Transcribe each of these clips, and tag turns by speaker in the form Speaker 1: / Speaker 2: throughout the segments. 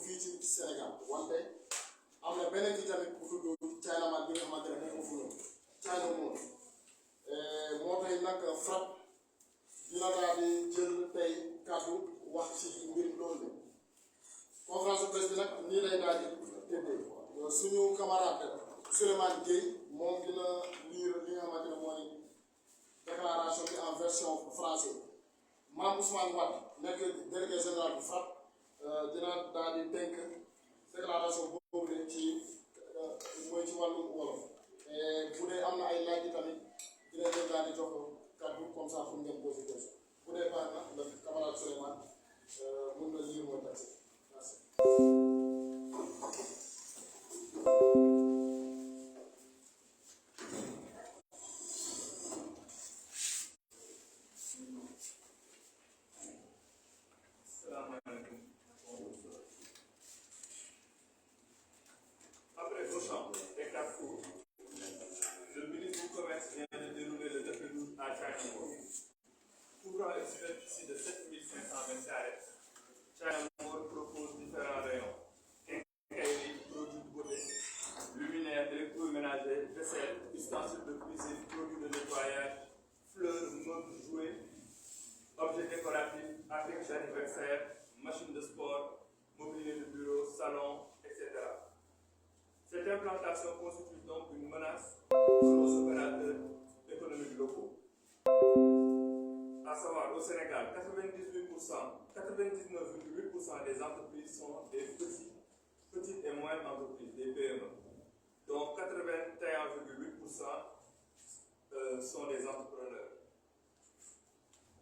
Speaker 1: fii ci Sénégal wante am na beneen ci tamit bu tudd China Mall bi nga xamante ne moom moo fi ñëw China Mall moo tax nag FRAPP dina daal di jël tey kàddu wax ci mbir loolu conférence de presse bi nag nii lay daal di tëddee suñu camarade Souleymane Gueye moom dina lire li nga xamante ne mooy déclaration bi en version français Mame Ousmane Wade nekk délégué général bu FRAPP dina daal di tënk déclaration boobu leen ci mooy ci wàllu wolof bu dee am na ay laaj yi tamit dina leen daal di jox kàddu comme ça pour ngeen posé question bu dee baax na le camarade Souleymane mun na lire mooy taxi merci.
Speaker 2: Après Auchan et Carrefour, le ministre du Commerce vient de dérouler le tapis rouge à China Mall. Couvrant une superficie de 7500 mètres carrés, China Mall propose différents rayons. Quincaillerie, produits de beauté, luminaires, électroménagers, vaisselle, ustensiles de cuisine, produits de nettoyage, fleurs, meubles, jouets, objets décoratifs, articles d'anniversaire, machines de sport, mobilier de bureau, salon, etc. Cette implantation constitue donc une menace pour nos opérateurs économiques locaux. À savoir, au Sénégal, 99,8% des entreprises sont des petites et moyennes entreprises, des PME. Donc 81,8% sont des entrepreneurs.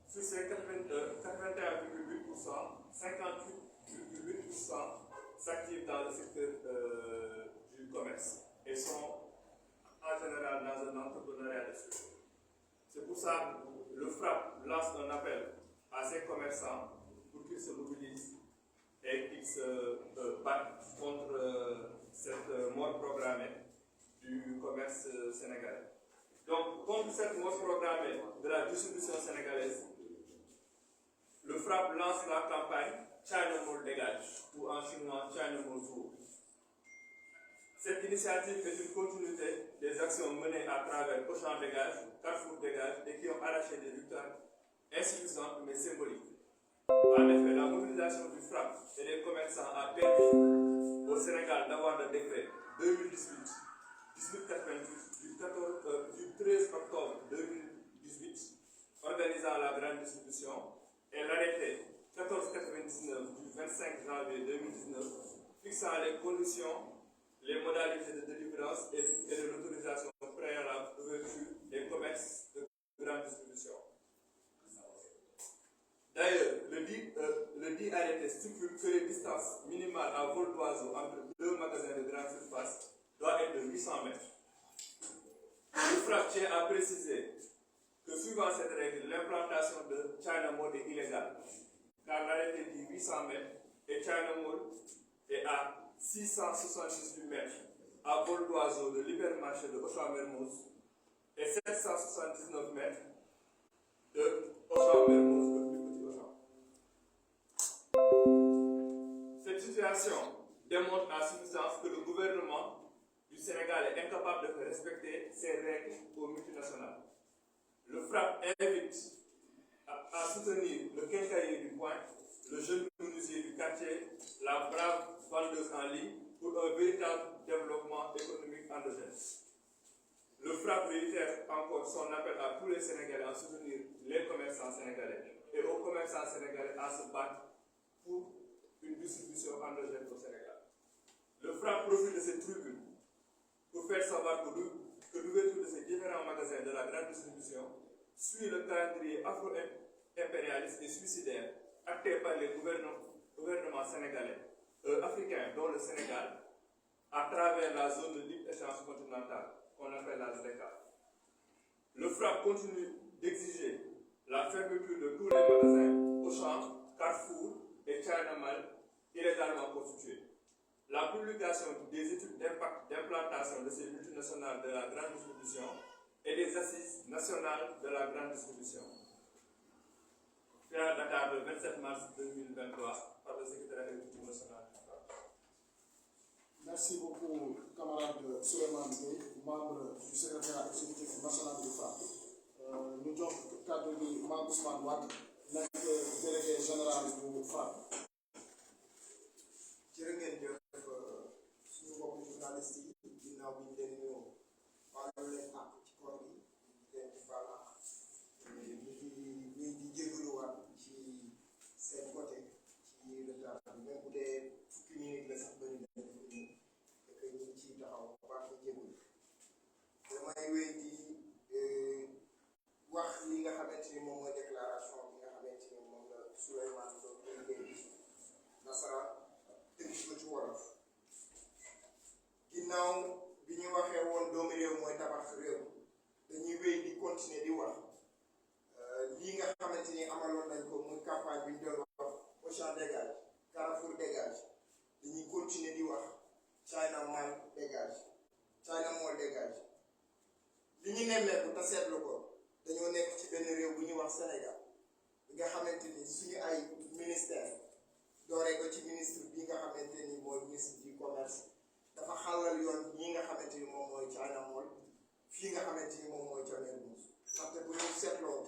Speaker 2: Sur ces 81,8%, 58,8% s'activent dans le secteur du commerce et sont en général dans un entrepreneuriat de succès. C'est pour ça que le FRAPP lance un appel à ces commerçants pour qu'ils se mobilisent et qu'ils se battent contre cette mort programmée du commerce sénégalais. Donc, contre cette mort programmée de la distribution sénégalaise, le FRAPP lance la campagne China Mall dégage, ou en chinois China Mall Tour. Cette initiative est une continuité des actions menées à travers Auchan dégage, Carrefour dégage et qui ont arraché des victoires insuffisantes mais symboliques. En effet, la mobilisation du FRAPP et des commerçants a permis au Sénégal d'avoir le décret 2018-1888 du 13 octobre 2018 organisant la grande distribution et l'arrêté 1499 du 25 janvier 2019 fixant les conditions, les modalités de délivrance et de l'autorisation préalable d'ouverture des commerces de grande distribution. D'ailleurs, le dit arrêté stipule que les distances minimales à vol d'oiseau entre deux magasins de grande surface doivent être de 800 mètres. Le FRAPP tient à préciser que suivant cette règle, l'implantation de China Mall est illégale, car l'arrêté dit 800 mètres et China Mall est à 678 mètres à vol d'oiseau de l'hypermarché de Auchan-Mermoz et 779 mètres de Auchan-Mermoz, le plus petit Auchan. Cette situation démontre à suffisance que le gouvernement du Sénégal est incapable de respecter ces règles aux multinationales. Le FRAPP invite à soutenir le quincailler du coin, le jeune menuisier du quartier, la brave vendeuse en ligne pour un véritable développement économique endogène. Le FRAPP réitère encore son appel à tous les Sénégalais à soutenir les commerçants sénégalais et aux commerçants sénégalais à se battre pour une distribution endogène au Sénégal. Le FRAPP profite de cette tribune pour faire savoir que l'ouverture de ces différents magasins de la grande distribution suit le calendrier afro-impérialiste et suicidaire acté par les gouvernements sénégalais, africains, dont le Sénégal, à travers la zone de libre-échange continentale qu'on appelle la ZLECA. Le FRAPP continue d'exiger la fermeture de tous les magasins Auchan, Carrefour et China Mall illégalement constitués. La publication des études d'impact d'implantation de ces multinationales de la grande distribution et des assises nationales de la grande distribution. Fait à Dakar le 27 mars 2023 par le secrétaire exécutif national.
Speaker 1: Merci beaucoup, camarade Souleymane Gueye, membre du secrétariat exécutif national du FRAPP. Ñu jox kàddu gi Mame Ousmane Wade nekk délégué général bu FRAPP.
Speaker 3: jërë ngeen jëf suñu mbokku journaliste yi ginnaaw bi ñu leen ñëw baalu leen àq ci koor gi leen di baal àq ñu di jégaluwaat ci seen côté ci retard bi même bu dee fukki minute la sax bëri na ñu ngi ciy taxaw baax na jégalu damay wéy di wax li nga xamante ni moom mooy déclaration bi nga xamante ni moom la Souleymane doon liggéey nasaraan dëgg ko ci wolof ginnaaw bi ñu waxee woon doomu réew mooy tabax réew dañuy wéy di continuer di wax lii nga xamante ni amaloon nañ ko muy campagne bi ñu doon wax Auchan dégage Carrefour dégage dañuy continuer di wax China Mall dégage China Mall dégage li ñu nemmeeku te seetlu ko dañoo nekk ci benn réew bu ñuy wax Sénégal bi nga xamante ni suñu ay ministère dooree ko ci ministre bi nga xamante ni mooy ministre du commerce dafa xalal yoon ñi nga xamante ni moom mooy China Mall fii nga xamante ni moom mooy ca Mermoz parce que bu ñu seetloo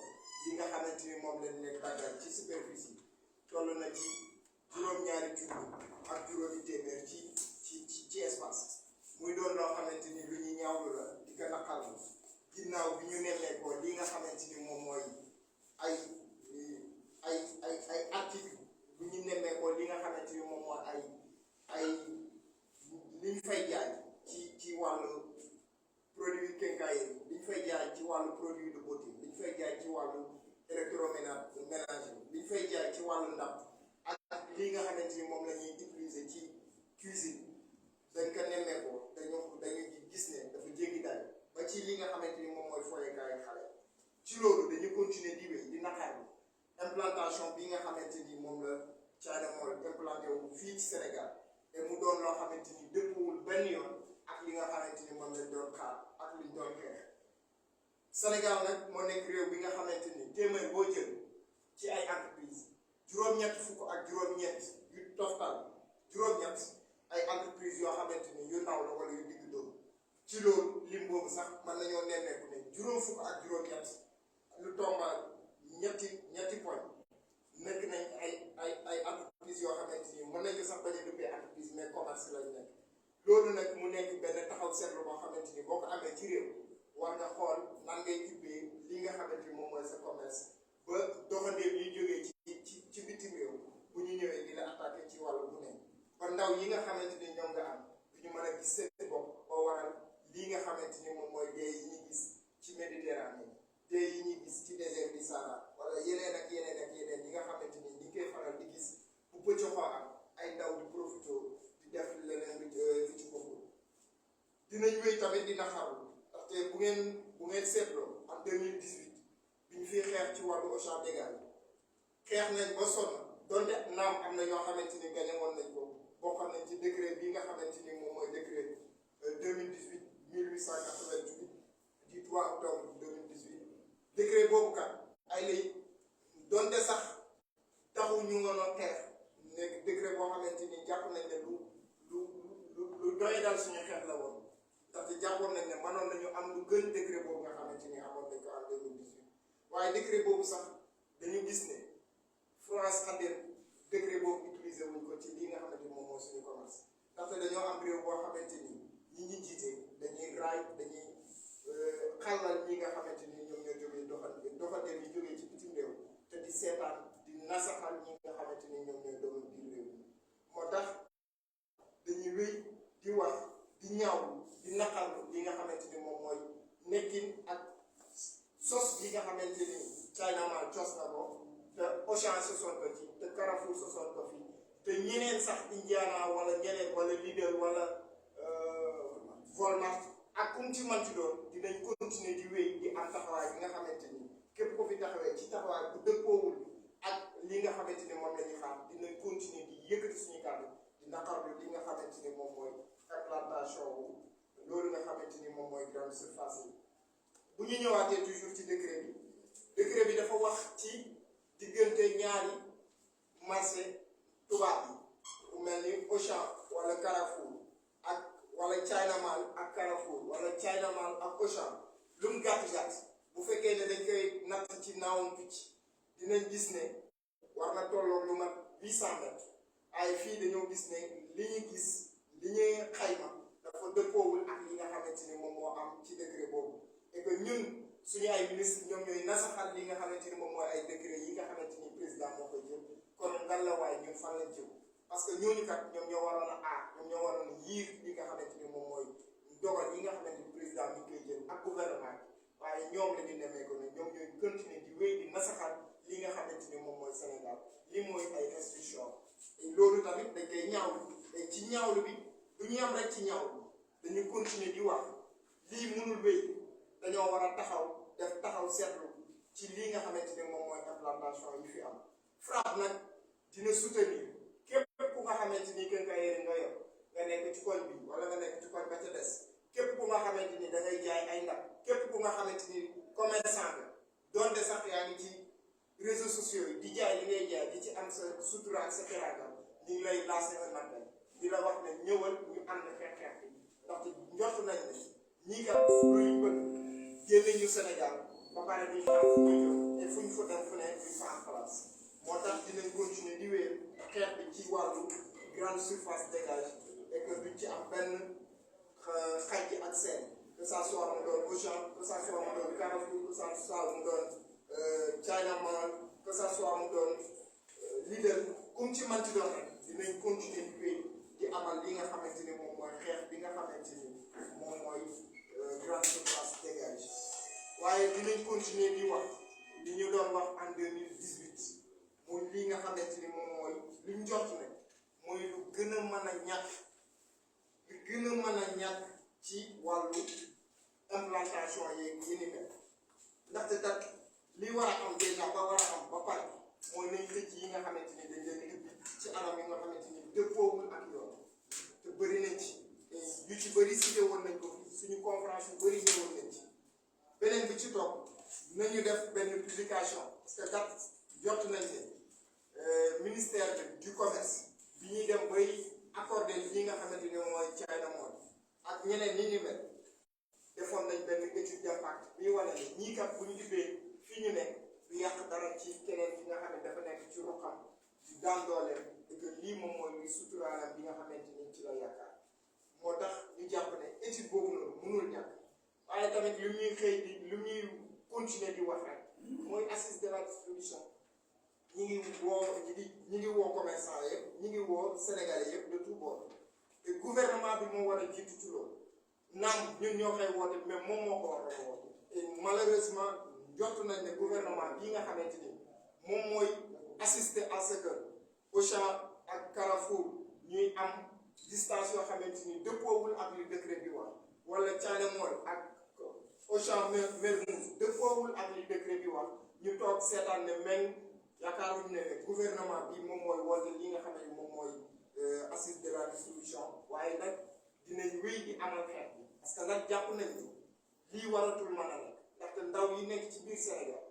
Speaker 3: li nga xamante ni moom lañ leen daggal ci superficie toll na ci juróom-ñaari junni ak juróomi téeméer ci espace muy doon loo xamante ni lu ñuy ñaawlu la di ko naqarlu ginnaaw bi ñu nemmee ko li nga xamante ni moom mooy ay article bu ñu nemmee ko li nga xamante ni moom mooy ay li ñu fay jaay ci wàllu produit quincaillerie li ñu fay jaay ci wàllu produit de beauté li ñu fay jaay ci wàllu électroménager li ñu fay jaay ci wàllu ndab ak li nga xamante ni moom la ñuy utiliser ci cuisine dañ ko nemmee ko dañu gis ne dafa jéggi daay ba ci li nga xamante ni moom mooy foyekaayu xale ci loolu dañu continuer di wéy di naqarlu implantation bi nga xamante ni moom la China Mall implanté wu fii ci Sénégal te mu doon loo xamante ni dëppwul benn yoon ak li nga xamante ni moom lañ doon xaar ak liñ doon xeex Sénégal nag moo nekk réew bi nga xamante ni téeméer boo jël ci ay entreprise juróom-ñett fukk ak juróom-ñett yu toftal juróom-ñett ay entreprise yoo xamante ni yu ndaw la wala yu digg doom ci loolu lim boobu sax mën nañoo nemmeeku ne juróom fukk ak juróom-ñett lu tombal ñetti poñ nekk nañ ay entreprise yoo xamante ni mën nañu sax bañ a duppee entreprise mais commerce lañ nekk loolu nag mu nekk benn taxaw seetlu boo xamante ni boo ko amee ci réew war nga xool nan ngay ubbee li nga xamante ni moom mooy sa commerce ba doxandéem yi jógee ci bitim réew bu ñu ñëwee di la attaqué ci wàllu bu ne ba ndaw yi nga xamante ni ñoom nga am du ñu mën a gis seen bopp boo waral lii nga xamante ni moom mooy dee yi ñuy gis ci Méditerranée dee yi ñuy gis ci désert du Sahara wala yeneen ak yeneen yi nga xamante ni ñi koy faral di gis bu pëccoxoo am ay ndaw di profité di def leneen lu ci bokkul dinañ wéy tamit di naxarlu ndaxte bu ngeen seetloo en 2018 bi ñu fiy xeex ci wàllu Auchan dégage xeex nañ ba sonn donte naam am na yoo xamante ni gañe woon nañ ko bokkoon nañ ci décret bi nga xamante ni moom mooy décret 1888 du 3 octobre 2018 décret boobu kat ay lay donte sax taxu ñu ngoon xeex nekk décret boo xamante ni jàpp nañ ne lu doy dal suñu xeex la woon ndaxte jàppoon nañ ne mënoon nañu am lu gën décret boobu nga xamante ni amoon nañ ko en 2018 waaye décret boobu sax dañu gis ne France xandir décret boobu utilisé wuñ ko ci lii nga xamante ni moom mooy suñu commerce ndaxte dañoo am réew boo xamante ni ñi ñi jiite dañuy raay dañuy xalal ñi nga xamante ni ñoom ñoo jógee doxandéem yi jógee ci bitim réew te di seetaan di nasaxal ñi nga xamante ni ñoom ñooy doomu biir réew mi moo tax dañuy wéy di wax di ñaawlu di naqarlu li nga xamante ni moom mooy nekkin ak sos li nga xamante ni China Mall cos na ko te Auchan sosoon ko ci te Carrefour sosoon ko fi te ñeneen sax Indiana wala ñeneen wala Lidl wala Walmart ak kum ci manti doon dinañ continuer di wéy di am taxawaay bi nga xamante ni képp ko fi taxawee ci taxawaay bu dëppoowul ak li nga xamante ni moom la ñuy xaar dinañ continuer di yëkkati suñu kàddu di naqarlu li nga xamante ni moom mooy implantation wu loolu nga xamante ni moom mooy grande surface yi bu ñu ñëwaatee toujours ci décret bi dafa wax ci diggante ñaari marché tubaab yi bu mel ni Auchan wala Carrefour ak dinañ gis ne war na tolloog lu mat 800 mètres waaye fii dañoo gis ne li ñu gis li ñuy xayma dafa dëppoowul ak li nga xamante ni moom moo am ci décret boobu et que ñun suñu ay ministre ñoom ñooy nasaxal li nga xamante ni moom mooy ay décret yi nga xamante ni président moo ko jël kon ngan la waaye ñun fan lañ jëm parce que ñooñu kat ñoom ñoo waroon a aar ñoom ñoo waroon a yiir li nga xamante ni moom mooy dogal yi nga xamante ni président mi ngi koy jël ak gouvernement bi waaye ñoom la ñu nemee ko ne ñoom ñooy continuer di wéy di nasaxal li nga xamante ni moom mooy Sénégal li mooy ay institution loolu tamit dañ koy ñaawlu te ci ñaawlu bi du ñu am rek ci ñaawlu dañu continuer di wax lii mënul wéy dañoo war a taxaw seetlu ci lii nga xamante ni moom mooy implantation yi fi am FRAPP nag dina soutenir képp ku nga xamante ni quincaillerie nga yor nga nekk ci koñ bi wala nga nekk ci koñ ba ca des képp ku nga xamante ni da ngay jaay ay ndab képp ku nga xamante ni commerçant nga donte sax yaa ngi ci réseaux sociaux yi di jaay li ngay jaay di ci am sa sutura ak sa teraanga ñu ngi lay lancer un appel di la wax ne ñëwal ñu ànd xeex bi ndaxte njort nañ ne ñii kat luy bëgg génne ñu Sénégal ba pare duñ xam fu ñu jëm et fu ñu fa dem fu ne duñ fa am place moo tax dinañ continuer di wéer xeex bi ci wàllu grande surface dégage et que duñ ci am benn xaj ak seen que ça soit mu doon Auchan que ça soit mu doon Carrefour que ça soit mu doon China Mall que ça soit mu doon Lidl comme ci man ci doon rek dinañ continuer di wéy di amal li nga xamante ni moom mooy xeex bi nga xamante ni moom mooy grande surface dégage waaye dinañ continuer di wax li ñu doon wax en 2018 muy li nga xamante ni moom mooy li ñu jot ne mooy lu gën a mën a ñàkk lu gën a mën a ñàkk ci wàllu implantation yeeg yi ni mel ndaxte kat li war a am déjà ba war a am ba pare mooy nañ tëj yi nga xamante ni dañ leen ubbi ci anam yi nga xamante ni dëppoowul ak yoon te bëri nañ ci yu ci bëri cité woon nañ ko suñu conférence yu bëri ñëwoon nañ ci beneen bi ci topp nañu def benn publication parce que kat jot nañ ne ministère du commerce bi ñuy dem bay accordé yi nga xamante ni mooy China Mall ak ñeneen ñi ñu mel defoon nañ benn étude d'impact bi wane ne ñii kat bu ñu ubbee fii ñu nekk du yàq dara ci keneen ki nga xam ne dafa nekk ci ruqam di daan dooleem et que lii moom mooy luy suturaalam bi nga xamante ni ci la yaakaar moo tax ñu jàpp ne étude boobu noonu mënul ñàkk waaye tamit lu ñuy xëy di lu ñuy continuer di wax rek mooy assise de la distribution ñi ngi woo commerçant yëpp ñi ngi woo sénégalais yëpp de tout bord te gouvernement bi moo war a jiitu ci loolu naam ñun ñoo koy woote mais moom moo ko war a woote et malheureusement jot nañ ne gouvernement bii nga xamante ni moom mooy assister à ce que Auchan ak Carrefour ñuy am distance yoo xamante ni dëppoowul ak li décret bi wax wala China Mall ak Auchan Mermoz dëppoowul ak li décret bi wax ñu toog seetaan ne même yaakaaruñu ne gouvernement bi moom mooy woote li nga xam ne moom mooy assise de la distribution waaye nag dinañ wéy di amal xeex bi parce que nag jàpp nañ ni lii waratul mën a nekk ndaxte ndaw yi nekk ci biir Sénégal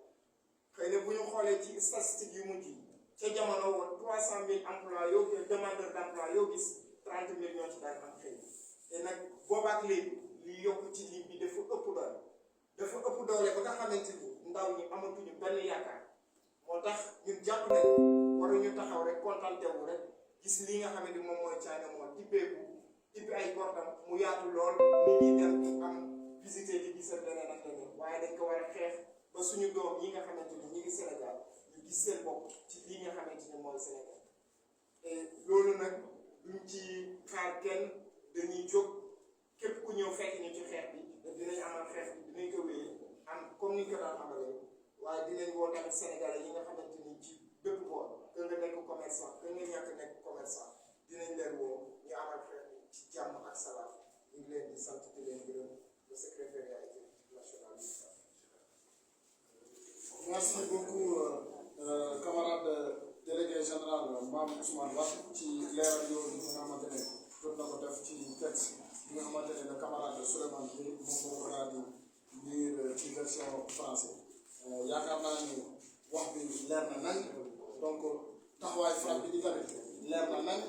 Speaker 3: xëy na bu ñu xoolee ci statistique yu mujj yi ca jamono woon 300 000 emplois yoo gis demandeur d'emploi yoo gis 30 000 ñoo ci daan am xëy te nag boobaak léegi li yokk ci lim bi dafa ëpp doole ba nga xamante ni ndaw ñi amatuñu benn yaakaar moo tax ñun jàpp nañ waruñu taxaw rek contenté wu rek gis li nga xamante ni moom mooy China Mall ibbi ay portam mu yaatu lool nit ñi dem di am visité di gisal leneen ak leneen waaye dañ ko war a xeex ba suñu doom yi nga xamante ni ñu ngi Sénégal ñu gis seen bopp ci lii nga xamante ni mooy Sénégal et loolu nag duñ ci xaar kenn dañuy jóg képp ku ñëw fekk ñu ci xeex bi dinañ amal xeex bi dinañ ko wéyee am comme ni ñu ko daan amalee waaye dinañ woo tamit Sénégalais yi nga xamante ni ci bépp boor que nga nekk commerçant que nga ñàkk nekk commerçant dinañ leen woo ñu amal xeex bi ci jàmm ak salaam ñu ngi leen di sant di leen gërëm le secrétariat exécutif national.
Speaker 1: Merci beaucoup camarade délégué général Mame Ousmane Wade ci leeral yooyu nga xamante ne jot na ko def ci texte bi nga xamante ne le camarade Souleymane Gueye moom moo ko daal di lire ci version français yaakaar naa ni wax bi leer na nañ donc taxawaay FRAPP bi tamit leer na nañ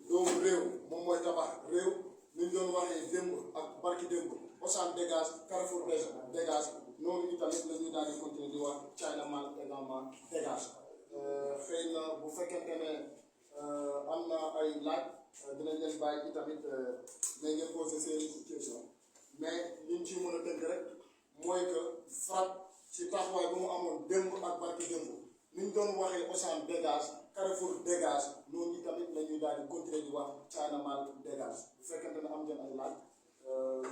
Speaker 1: doomu réew moom mooy tabax réew ni ñu doon waxee démb ak barki démb Auchan dégage Carrefour dégage noonu itamit la ñuy daal di continuer di wax China Mall également dégage xëy na bu fekkente ne am na ay laaj dinañ leen bàyyi itamit mais ngeen posé seen question mais liñ ci mën a tënk rek mooy que FRAPP ci taxawaay bu mu amoon démb ak barki démb ni ñu doon waxee Auchan dégage Carrefour dégage noonu itamit la ñuy daal di continuer di wax China Mall dégage bu fekkente ne am ngeen ay laaj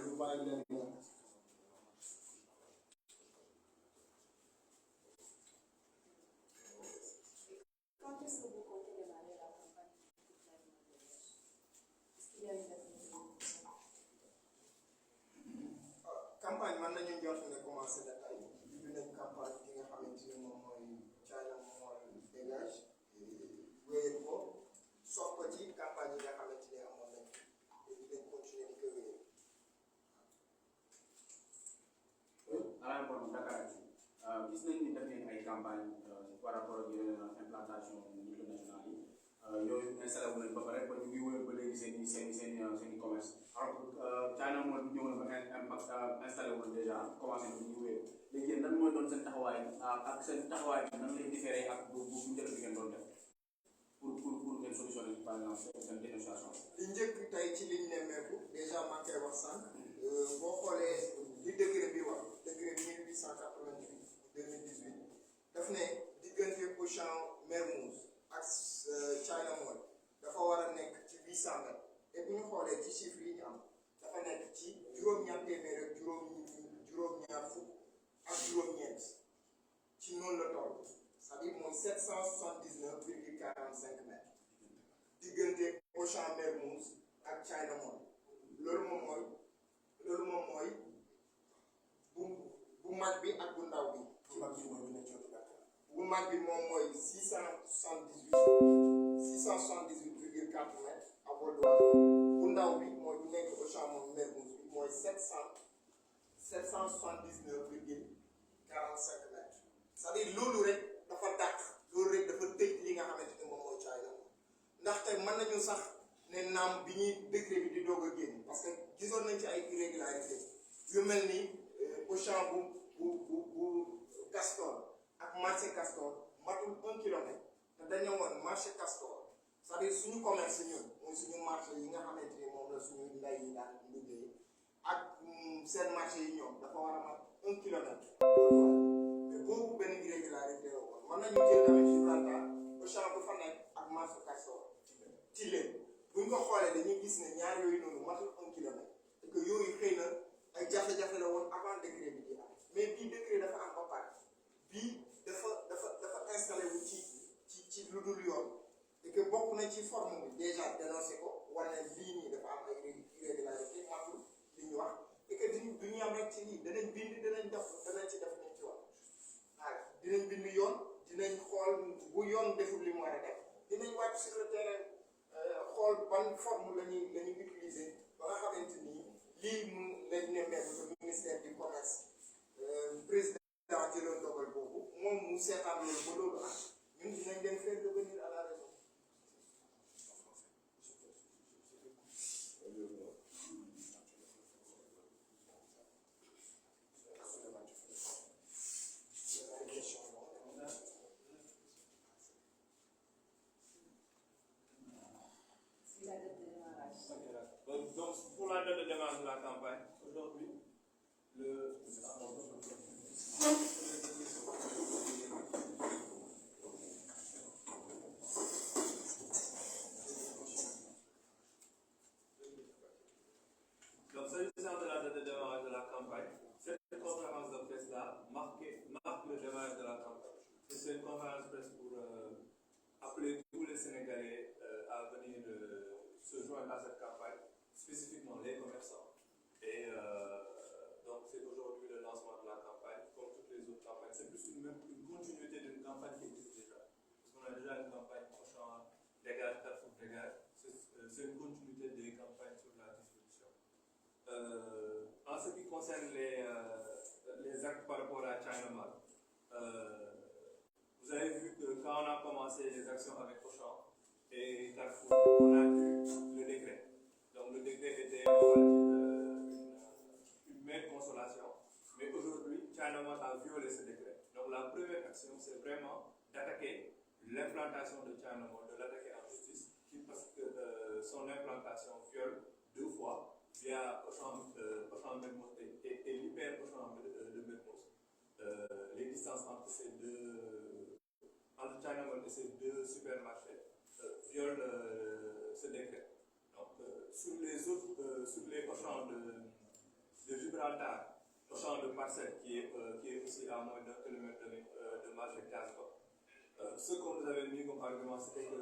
Speaker 1: ñu bàyyi leen ngeen.
Speaker 4: Quand est-ce que vous comptez démarrer la campagne pour China Mall dégage? Est-ce qu'il y a une date limite?
Speaker 3: campagne man nañu jot ne commencé na tey ubbi nañ campagne bi nga xamante ni moom mooy China Mall dégage wéyal ko sox ko ci campagne yi nga xamante ni amoon nañ te dinañ continuer di ko wéyal.
Speaker 5: Alain Borom Dakar gis nañ ni def ngeen ay campagne par rapport ak yeneen implantation multinationale yi yooyu installé wu nañ ba pare ba ñu ngi wéyal ba léegi seen i commerce alors que China Mall ñëw na ba installé wu na déjà commencé na ñu ngi wéyal léegi yéen lan mooy doon seen taxawaay ak seen taxawaay bi nan lay différé ak bu njëkk bi ngeen doon def pour ngeen solutionné par exemple seen dénonciation.
Speaker 3: li njëkk tey ci liñ nemmeeku déjà maa ngi koy wax sànq boo xoolee li décret bi wax décret 1888 2018 daf ne diggante Auchan Mermoz ak China Mall dafa war a nekk ci 800 mètres et bu ñu xoolee ci chiffres yi ñu am dafa nekk ci juróom-ñaar téeméer ak juróom-ñaar fukk ak juróom-ñeent ci noonu la toll c'est-à-dire mooy 779,45 mètres diggante Auchan Mermoz ak China Mall loolu moom mooy bu mag bi ak bu ndaw bi. bu mag bi moom mooy 678,4 mètres à vol d'oiseau bu ndaw bi mooy bu nekk Auchan moom Mermoz bi mooy 779,45 mètres c'est-à-dire loolu rek dafa dàq loolu rek dafa tëj li nga xamante ni moom mooy China Mall ndaxte mën nañu sax ne naam bi ñuy décret bi di doog a génn parce que gisoon nañ ci ay irrégularités yu mel ni Auchan bu Castor ak marché Castor matul 1 kilomètre te dañu woon marché Castor c'est-à-dire suñu commerce ñun mooy suñu marché yi nga xamante ni moom la suñu nday yi daan liggéey ak seen marché yi ñoom dafa war a mat 1 kilomètre mais boobu benn irrégularité la woon mën nañu jël tamit Gibraltar Auchan bu fa nekk ak marché Castor ci leen buñ ko xoolee dañuy gis ne ñaar yooyu noonu matul 1 kilomètre et que yooyu xëy na ay jafe-jafe la woon avant décret bi di am mais bii décret dafa am ba pare bii dafa installé wu ci lu dul yoon et que bokk na ci forme bi déjà dénoncé ko wane lii nii dafa am ay irrégularité matul li ñu wax et que du ñu am rek ci lii danañ bind danañ ci def niñ ci wax waaw dinañ bind yoon dinañ xool bu yoon deful li mu war a def dinañ wàcc sur le terrain xool ban forme la ñuy utiliser ba nga xamante ni lii mun lañ nemmeeku le ministère du commerce président jëloon dogal boobu moom mu seetaan loolu ba loolu am ñun dinañ leen faire revenir à la raison.
Speaker 4: La date de démarrage.
Speaker 2: Donc, pour la date de démarrage de la campagne, aujourd'hui, donc, s'agissant de la date de démarrage de la campagne, cette conférence de presse-là marque le démarrage de la campagne. C'est une conférence de presse pour appeler tous les Sénégalais à venir se joindre à cette campagne, spécifiquement les commerçants. Et donc, c'est aujourd'hui le lancement de la campagne, comme toutes les autres campagnes. C'est plus une continuité d'une campagne qui existe déjà. Parce qu'on a déjà une campagne Auchan dégage, Carrefour dégage. C'est une continuité des campagnes sur la distribution. En ce qui concerne les actes par rapport à China Mall, vous avez vu que quand on a commencé les actions avec Auchan et Carrefour, on a eu le décret. Donc le décret était, on va dire, une mère consolation. Mais aujourd'hui, China l'implantation de China Mall, de l'attaquer en justice, parce que son implantation viole 2 fois via Auchan Mermoz et l'hyper Auchan de Mermoz. Les distances entre entre China Mall et ces 2 supermarchés violent ce décret. Donc, sur les Auchan de Gibraltar, Auchan de Parcelles qui est aussi à moins d'1 kilomètre de marché Casco. Ce qu'on nous avait mis comme argument, c'était que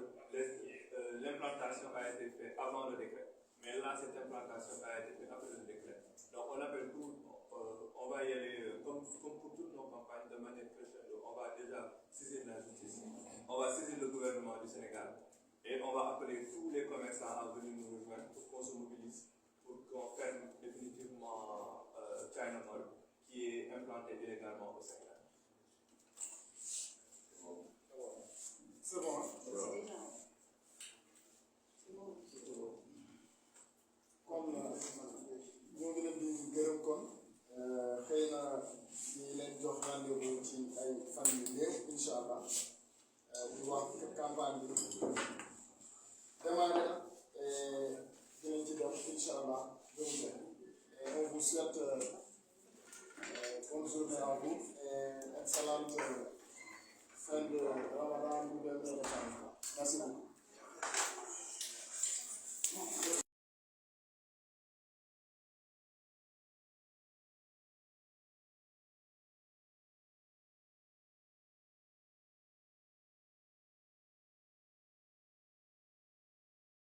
Speaker 2: l'implantation a été faite avant le décret. Mais là, cette implantation a été faite après le décret. Donc, on appelle tout, on va y aller comme pour toutes nos campagnes de manière crescendo. On va déjà saisir la justice, on va saisir le gouvernement du Sénégal et on va appeler tous les commerçants à venir nous rejoindre pour qu'on se mobilise, pour qu'on ferme définitivement China Mall qui est implanté illégalement au Sénégal.
Speaker 1: C'est bon, hein?